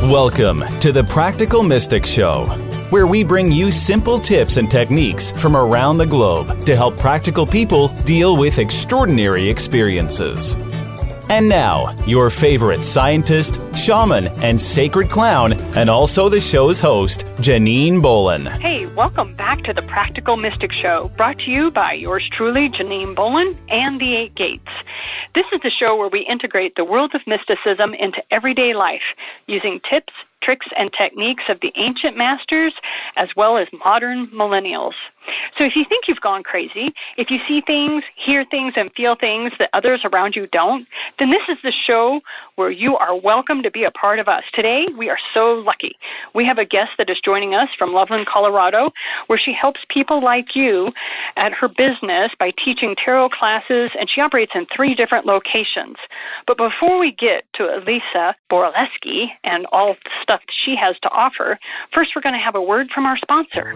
Welcome to the Practical Mystic Show, where we bring you simple tips and techniques from around the globe to help practical people deal with extraordinary experiences. And now, your favorite scientist, shaman, and sacred clown, and also the show's host, Janine Bolin. Hey, welcome back to the Practical Mystic Show, brought to you by yours truly, Janine Bolin, and the Eight Gates. This is the show where we integrate the world of mysticism into everyday life, using tips, tricks, and techniques of the ancient masters, as well as modern millennials. So if you think you've gone crazy, if you see things, hear things, and feel things that others around you don't, then this is the show where you are welcome to be a part of us. Today, we are so lucky. We have a guest that is joining us from Loveland, Colorado, where she helps people like you at her business by teaching tarot classes, and she operates in 3 different locations. But before we get to Elissa Borleske and all the stuff she has to offer, first we're going to have a word from our sponsor.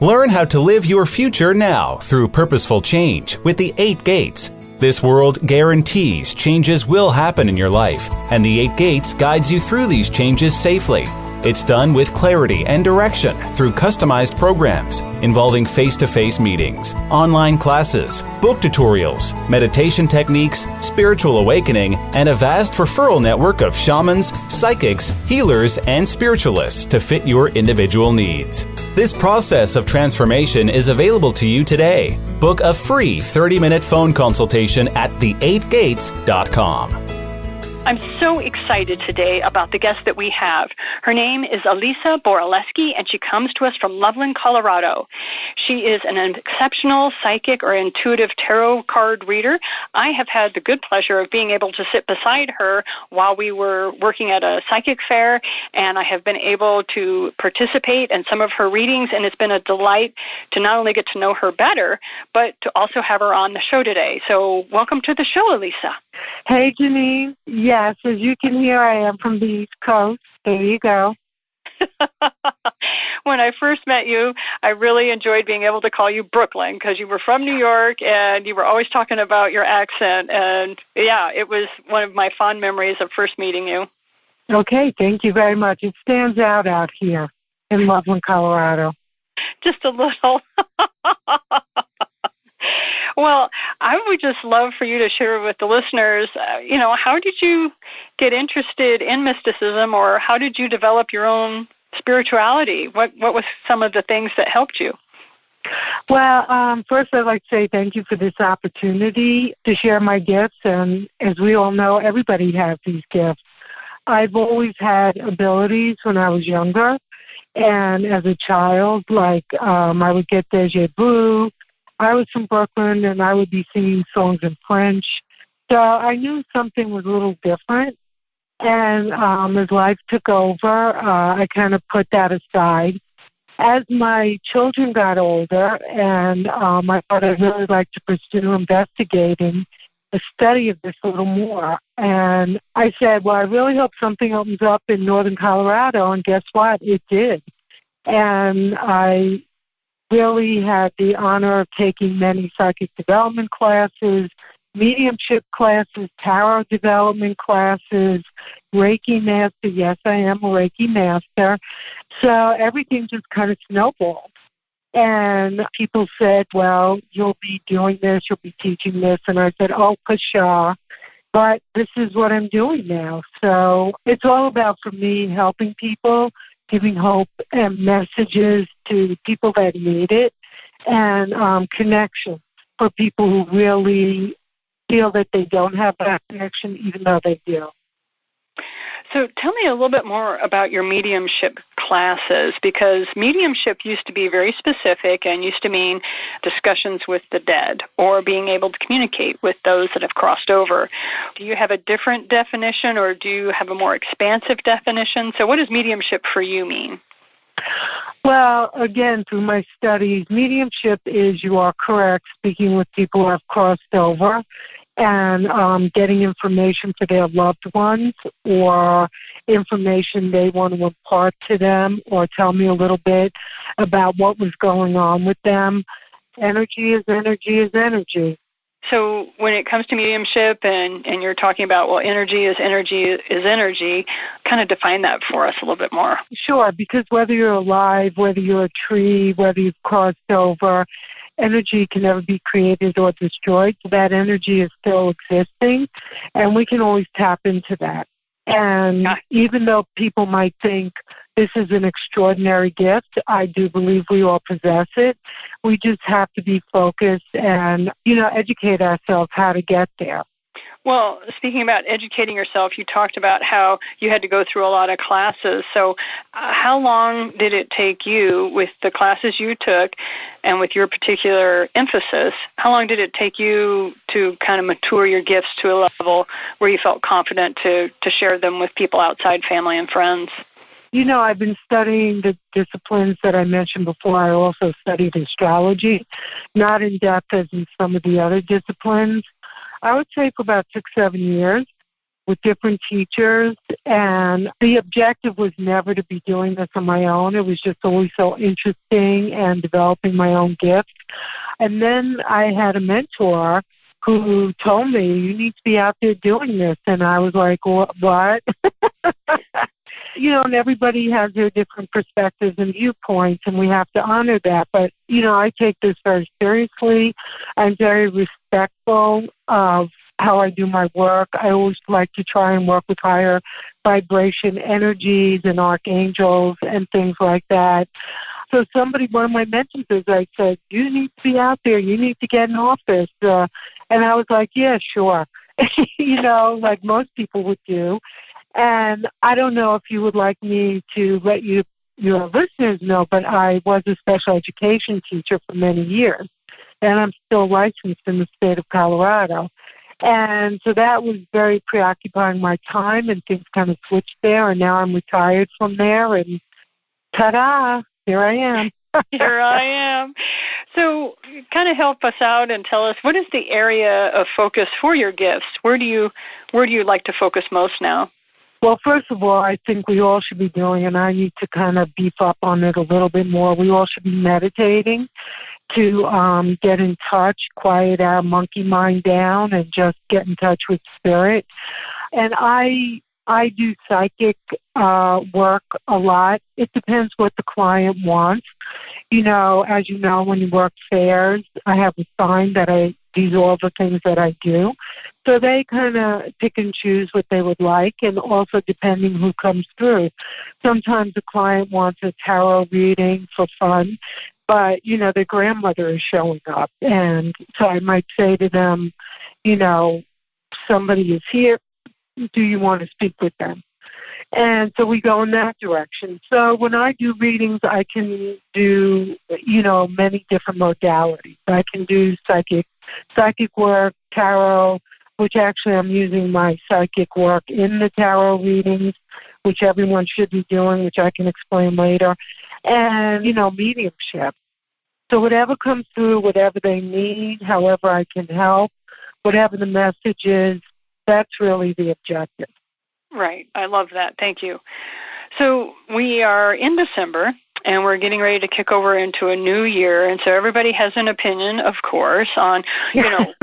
Learn how to live your future now through purposeful change with the 8 Gates. This world guarantees changes will happen in your life, and the 8 Gates guides you through these changes safely. It's done with clarity and direction through customized programs involving face-to-face meetings, online classes, book tutorials, meditation techniques, spiritual awakening, and a vast referral network of shamans, psychics, healers, and spiritualists to fit your individual needs. This process of transformation is available to you today. Book a free 30-minute phone consultation at the8gates.com. I'm so excited today about the guest that we have. Her name is Elissa Borleske, and she comes to us from Loveland, Colorado. She is an exceptional psychic or intuitive tarot card reader. I have had the good pleasure of being able to sit beside her while we were working at a psychic fair, and I have been able to participate in some of her readings, and it's been a delight to not only get to know her better, but to also have her on the show today. So welcome to the show, Elissa. Hey, Janine. Yes, as you can hear, I am from the East Coast. There you go. When I first met you, I really enjoyed being able to call you Brooklyn because you were from New York and you were always talking about your accent. And, yeah, it was one of my fond memories of first meeting you. Okay, thank you very much. It stands out here in Loveland, Colorado. Just a little. Well, I would just love for you to share with the listeners, how did you get interested in mysticism, or how did you develop your own spirituality? What was some of the things that helped you? Well, first I'd like to say thank you for this opportunity to share my gifts, and as we all know, everybody has these gifts. I've always had abilities when I was younger, and as a child, I would get déjà vu. I was from Brooklyn, and I would be singing songs in French. So I knew something was a little different. And as life took over, I kind of put that aside. As my children got older, and I thought I'd really like to pursue investigating the study of this a little more. And I said, well, I really hope something opens up in northern Colorado. And guess what? It did. And I really had the honor of taking many psychic development classes, mediumship classes, tarot development classes, Reiki master. Yes, I am a Reiki master. So everything just kind of snowballed. And people said, well, you'll be doing this, you'll be teaching this. And I said, oh, pshaw. But this is what I'm doing now. So it's all about, for me, helping people, giving hope and messages to people that need it, and connection for people who really feel that they don't have that connection, even though they do. So tell me a little bit more about your mediumship classes, because mediumship used to be very specific and used to mean discussions with the dead or being able to communicate with those that have crossed over. Do you have a different definition, or do you have a more expansive definition? So what does mediumship for you mean? Well, again, through my studies, mediumship is, you are correct, speaking with people who have crossed over and getting information for their loved ones, or information they want to impart to them, or tell me a little bit about what was going on with them. Energy is energy is energy. So when it comes to mediumship and you're talking about, well, energy is energy, kind of define that for us a little bit more. Sure, because whether you're alive, whether you're a tree, whether you've crossed over, energy can never be created or destroyed. So that energy is still existing, and we can always tap into that. And even though people might think this is an extraordinary gift, I do believe we all possess it. We just have to be focused and, educate ourselves how to get there. Well, speaking about educating yourself, you talked about how you had to go through a lot of classes. So how long did it take you with the classes you took and with your particular emphasis, how long did it take you to kind of mature your gifts to a level where you felt confident to share them with people outside family and friends? I've been studying the disciplines that I mentioned before. I also studied astrology, not in depth as in some of the other disciplines. I would say for about 6-7 years with different teachers, and the objective was never to be doing this on my own. It was just always so interesting and developing my own gifts. And then I had a mentor who told me, you need to be out there doing this. And I was like, what? And everybody has their different perspectives and viewpoints, and we have to honor that. But, I take this very seriously. I'm very respectful of how I do my work. I always like to try and work with higher vibration energies and archangels and things like that. So one of my mentors, I said, you need to be out there. You need to get in office. And I was like, yeah, sure. Like most people would do. And I don't know if you would like me to let your listeners know, but I was a special education teacher for many years. And I'm still licensed in the state of Colorado. And so that was very preoccupying my time, and things kind of switched there. And now I'm retired from there, and ta-da, here I am. Here I am. So kind of help us out and tell us, what is the area of focus for your gifts? Where do you like to focus most now? Well, first of all, I think we all should be doing, and I need to kind of beef up on it a little bit more, we all should be meditating to get in touch, quiet our monkey mind down, and just get in touch with spirit. And I do psychic work a lot. It depends what the client wants. As you know, when you work fairs, I have a sign that these are all the things that I do. So they kind of pick and choose what they would like, and also depending who comes through. Sometimes the client wants a tarot reading for fun, but, their grandmother is showing up. And so I might say to them, somebody is here. Do you want to speak with them? And so we go in that direction. So when I do readings, I can do, many different modalities. I can do psychic work, tarot, which actually I'm using my psychic work in the tarot readings, which everyone should be doing, which I can explain later, and, mediumship. So whatever comes through, whatever they need, however I can help, whatever the message is, that's really the objective. Right. I love that. Thank you. So we are in December, and we're getting ready to kick over into a new year. And so everybody has an opinion, of course, on,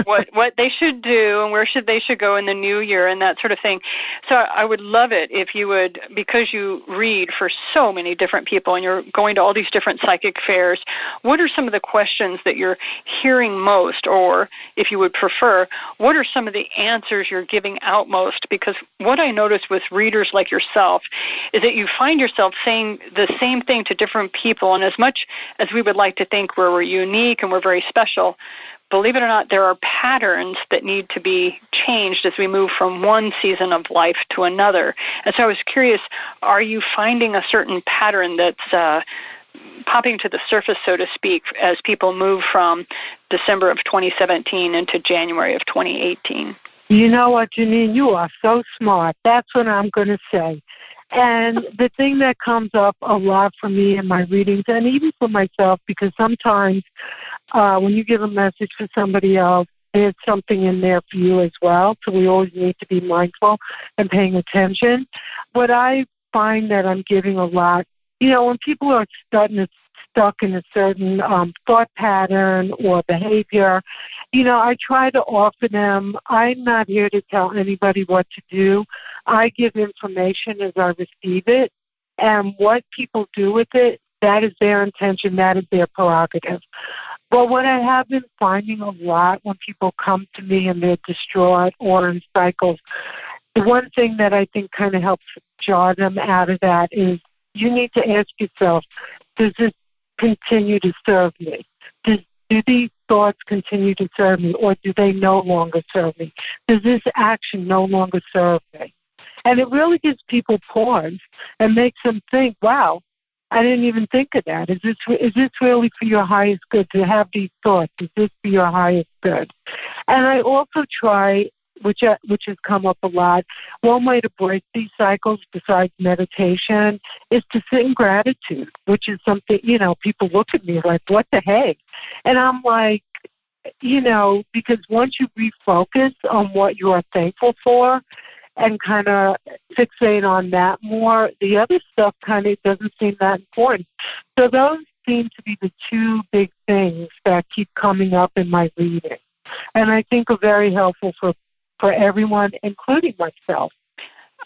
what they should do and where they should go in the new year and that sort of thing. So I would love it if you would, because you read for so many different people and you're going to all these different psychic fairs, what are some of the questions that you're hearing most? Or if you would prefer, what are some of the answers you're giving out most? Because what I notice with readers like yourself is that you find yourself saying the same thing to different people, and as much as we would like to think we're unique and we're very special, believe it or not, there are patterns that need to be changed as we move from one season of life to another. And so I was curious, are you finding a certain pattern that's popping to the surface, so to speak, as people move from December of 2017 into January of 2018? You know what, Janine, you are so smart. That's what I'm going to say. And the thing that comes up a lot for me in my readings, and even for myself, because sometimes when you give a message to somebody else, there's something in there for you as well. So we always need to be mindful and paying attention. What I find that I'm giving a lot when people are stuck in a certain thought pattern or behavior, I try to offer them, I'm not here to tell anybody what to do. I give information as I receive it, and what people do with it, that is their intention, that is their prerogative. But what I have been finding a lot when people come to me and they're distraught or in cycles, the one thing that I think kind of helps jar them out of that is you need to ask yourself, does this continue to serve me? Do these thoughts continue to serve me, or do they no longer serve me? Does this action no longer serve me? And it really gives people pause and makes them think, wow, I didn't even think of that. Is this really for your highest good to have these thoughts? Is this for your highest good? And I also try, which has come up a lot, one way to break these cycles besides meditation is to sit in gratitude, which is something, people look at me like, what the heck? And I'm like, because once you refocus on what you are thankful for and kind of fixate on that more, the other stuff kind of doesn't seem that important. So those seem to be the two big things that keep coming up in my reading, and I think are very helpful for everyone, including myself.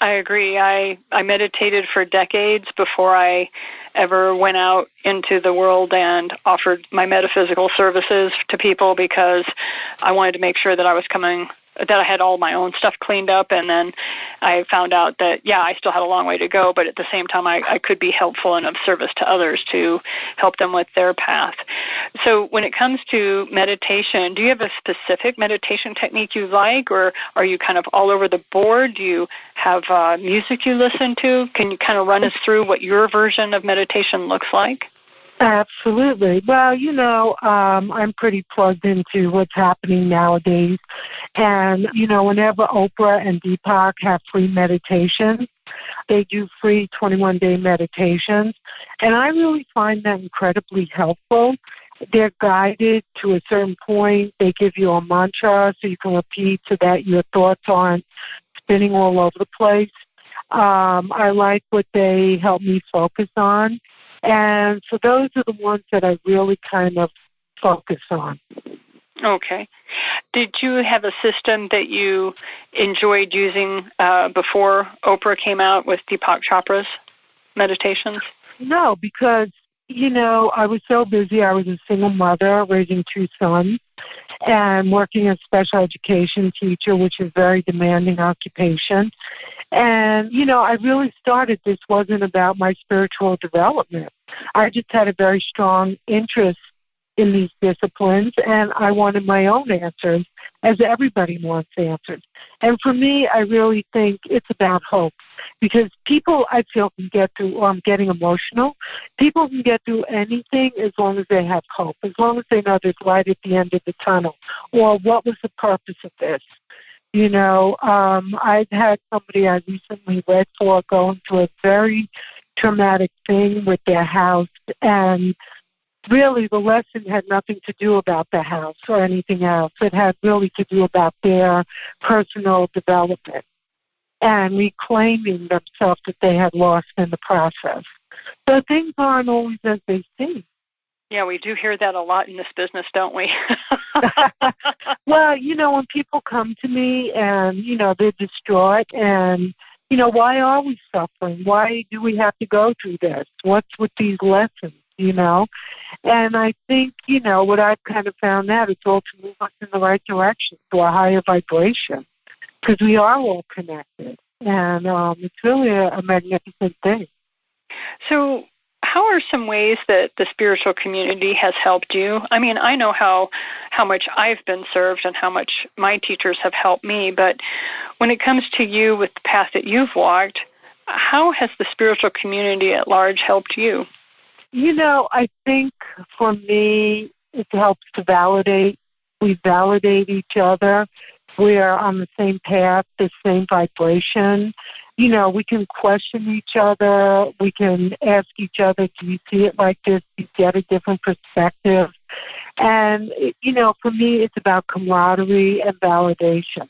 I agree. I meditated for decades before I ever went out into the world and offered my metaphysical services to people, because I wanted to make sure that that I had all my own stuff cleaned up, and then I found out that, I still had a long way to go, but at the same time I could be helpful and of service to others to help them with their path. So when it comes to meditation, do you have a specific meditation technique you like, or are you kind of all over the board? Do you have music you listen to? Can you kind of run us through what your version of meditation looks like? Absolutely. Well, I'm pretty plugged into what's happening nowadays. And, whenever Oprah and Deepak have free meditations, they do free 21-day meditations. And I really find that incredibly helpful. They're guided to a certain point. They give you a mantra so you can repeat so that your thoughts aren't spinning all over the place. I like what they help me focus on. And so those are the ones that I really kind of focus on. Okay. Did you have a system that you enjoyed using before Oprah came out with Deepak Chopra's meditations? No, because, I was so busy. I was a single mother raising two sons and working as a special education teacher, which is a very demanding occupation. And, I really started, this wasn't about my spiritual development. I just had a very strong interest in these disciplines, and I wanted my own answers, as everybody wants answers. And for me, I really think it's about hope, because people, I feel, can get through, or I'm getting emotional, people can get through anything as long as they have hope, as long as they know there's light at the end of the tunnel, or what was the purpose of this. I've had somebody I recently read for going through a very traumatic thing with their house, and really the lesson had nothing to do about the house or anything else. It had really to do about their personal development and reclaiming themselves that they had lost in the process. So things aren't always as they seem. Yeah, we do hear that a lot in this business, don't we? Well, when people come to me and, they're distraught and, why are we suffering? Why do we have to go through this? What's with these lessons, And I think, what I've kind of found out, it's all to move us in the right direction, to a higher vibration, because we are all connected. And it's really a magnificent thing. So how are some ways that the spiritual community has helped you? I mean, I know how much I've been served and how much my teachers have helped me, but when it comes to you with the path that you've walked, how has the spiritual community at large helped you? I think for me, it helps to validate. We validate each other. We are on the same path, the same vibration. We can question each other. We can ask each other, do you see it like this? Do you get a different perspective? And, for me, it's about camaraderie and validation.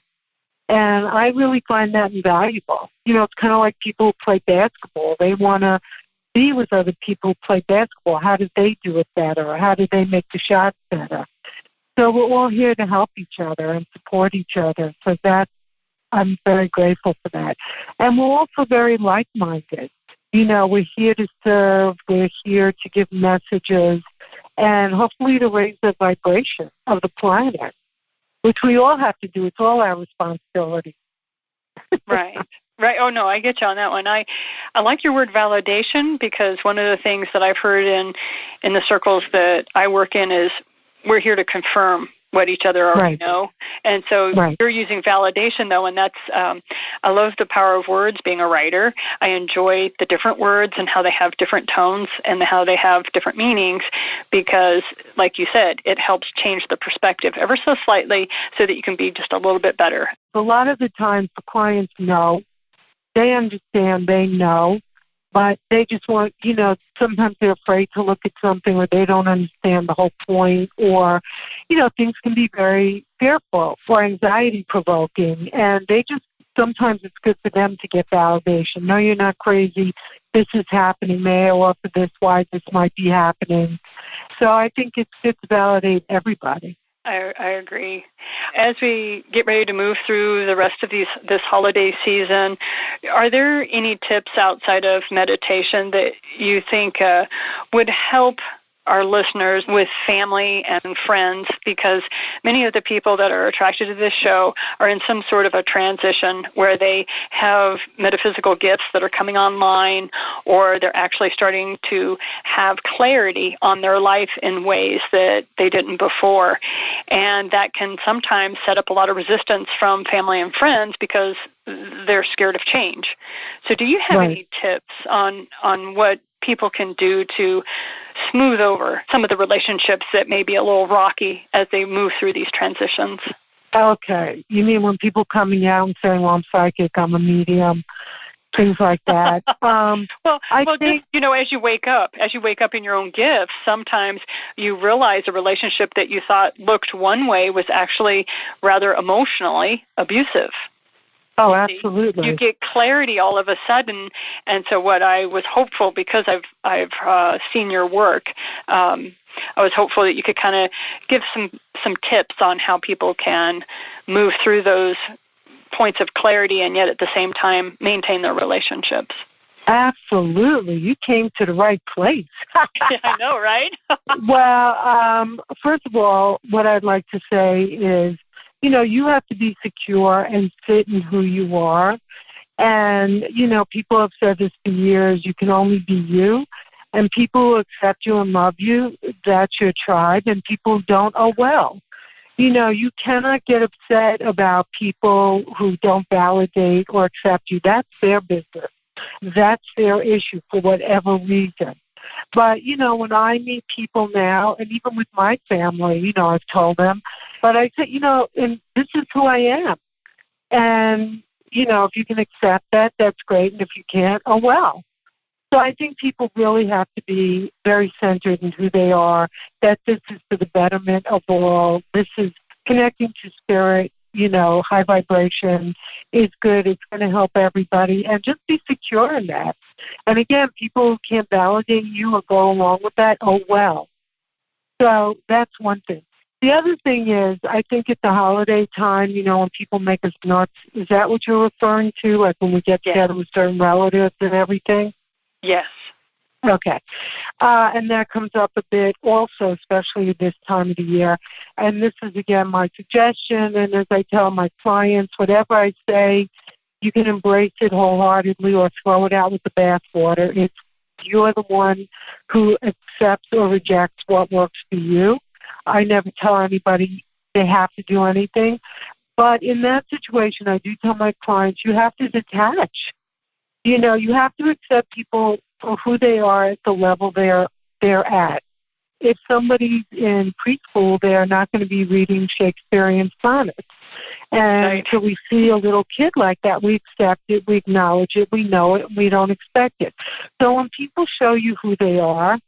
And I really find that invaluable. It's kind of like people who play basketball. They want to be with other people who play basketball. How did they do it better? Or how did they make the shots better? So we're all here to help each other and support each other. So that I'm very grateful for that. And we're also very like-minded. You know, we're here to serve. We're here to give messages and hopefully to raise the vibration of the planet, which we all have to do. It's all our responsibility. Right. Right. Oh, no, I get you on that one. I like your word validation, because one of the things that I've heard in the circles that I work in is we're here to confirm what each other already know. And so you're using validation, though, and that's I love the power of words, being a writer. I enjoy the different words and how they have different tones and how they have different meanings, because, like you said, it helps change the perspective ever so slightly so that you can be just a little bit better. A lot of the times the clients know, they understand, they know, but they just want, you know, sometimes they're afraid to look at something, or they don't understand the whole point, or, you know, things can be very fearful or anxiety-provoking, and they just, sometimes it's good for them to get validation. No, you're not crazy. This is happening. May I offer this? Why this might be happening? So I think it's good to validate everybody. I agree. As we get ready to move through the rest of this holiday season, are there any tips outside of meditation that you think would help our listeners with family and friends? Because many of the people that are attracted to this show are in some sort of a transition where they have metaphysical gifts that are coming online, or they're actually starting to have clarity on their life in ways that they didn't before. And that can sometimes set up a lot of resistance from family and friends because they're scared of change. So do you have any tips on what people can do to smooth over some of the relationships that may be a little rocky as they move through these transitions? Okay. You mean when people coming out and saying, well, I'm psychic, I'm a medium, things like that? I think, just, you know, as you wake up in your own gifts, sometimes you realize a relationship that you thought looked one way was actually rather emotionally abusive. Oh, absolutely. You get clarity all of a sudden, and so what I was hopeful, because I've seen your work, I was hopeful that you could kind of give some tips on how people can move through those points of clarity and yet at the same time maintain their relationships. Absolutely. You came to the right place. Yeah, I know, right? Well, first of all, what I'd like to say is, you know, you have to be secure and sit in who you are. And, you know, people have said this for years, you can only be you. And people who accept you and love you, that's your tribe. And people who don't, oh, well. You know, you cannot get upset about people who don't validate or accept you. That's their business. That's their issue for whatever reason. But, you know, when I meet people now, and even with my family, you know, I've told them, but I say, you know, and this is who I am. And, you know, if you can accept that, that's great. And if you can't, oh, well. So I think people really have to be very centered in who they are, that this is for the betterment of all. This is connecting to spirit, you know, high vibration is good. It's going to help everybody. And just be secure in that. And again, people who can't validate you or go along with that, oh, well. So that's one thing. The other thing is, I think at the holiday time, you know, when people make us nuts, is that what you're referring to? Like when we get together with certain relatives and everything? Yes. Okay. And that comes up a bit also, especially this time of the year. And this is, again, my suggestion. And as I tell my clients, whatever I say, you can embrace it wholeheartedly or throw it out with the bathwater. It's you're the one who accepts or rejects what works for you. I never tell anybody they have to do anything. But in that situation, I do tell my clients, you have to detach. You know, you have to accept people for who they are at the level they're at. If somebody's in preschool, they are not going to be reading Shakespearean sonnets. And so we see a little kid like that, we accept it, we acknowledge it, we know it, we don't expect it. So when people show you who they are,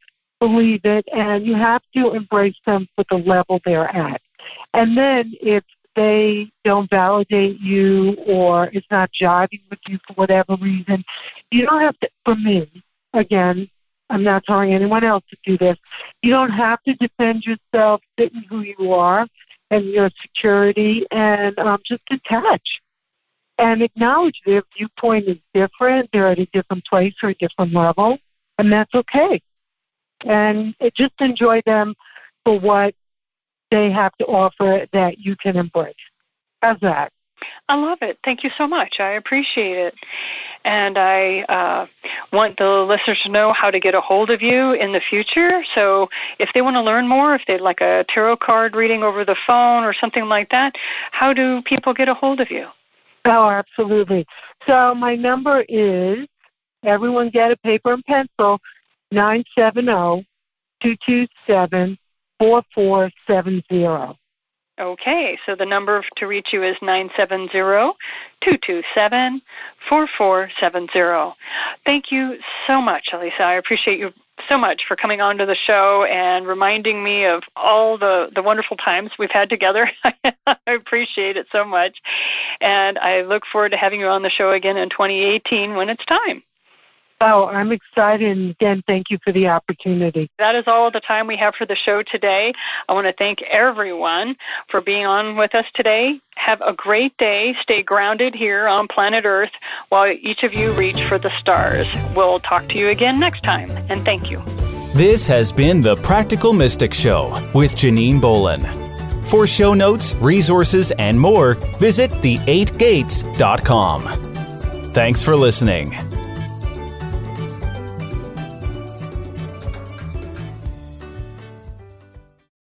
believe it, and you have to embrace them for the level they're at. And then if they don't validate you or it's not jiving with you for whatever reason, you don't have to, for me, again, I'm not telling anyone else to do this. You don't have to defend yourself, sit in who you are and your security, and just detach and acknowledge their viewpoint is different. They're at a different place or a different level, and that's okay. And just enjoy them for what they have to offer that you can embrace. How's that? I love it. Thank you so much. I appreciate it. And I want the listeners to know how to get a hold of you in the future. So if they want to learn more, if they'd like a tarot card reading over the phone or something like that, how do people get a hold of you? Oh, absolutely. So my number is, everyone get a paper and pencil, 970-227-4470. Okay, so the number to reach you is 970-227-4470. Thank you so much, Elissa. I appreciate you so much for coming on to the show and reminding me of all the wonderful times we've had together. I appreciate it so much. And I look forward to having you on the show again in 2018 when it's time. Oh, I'm excited, and again, thank you for the opportunity. That is all the time we have for the show today. I want to thank everyone for being on with us today. Have a great day. Stay grounded here on planet Earth while each of you reach for the stars. We'll talk to you again next time, and thank you. This has been the Practical Mystic Show with Janine Bolin. For show notes, resources, and more, visit the8gates.com. Thanks for listening.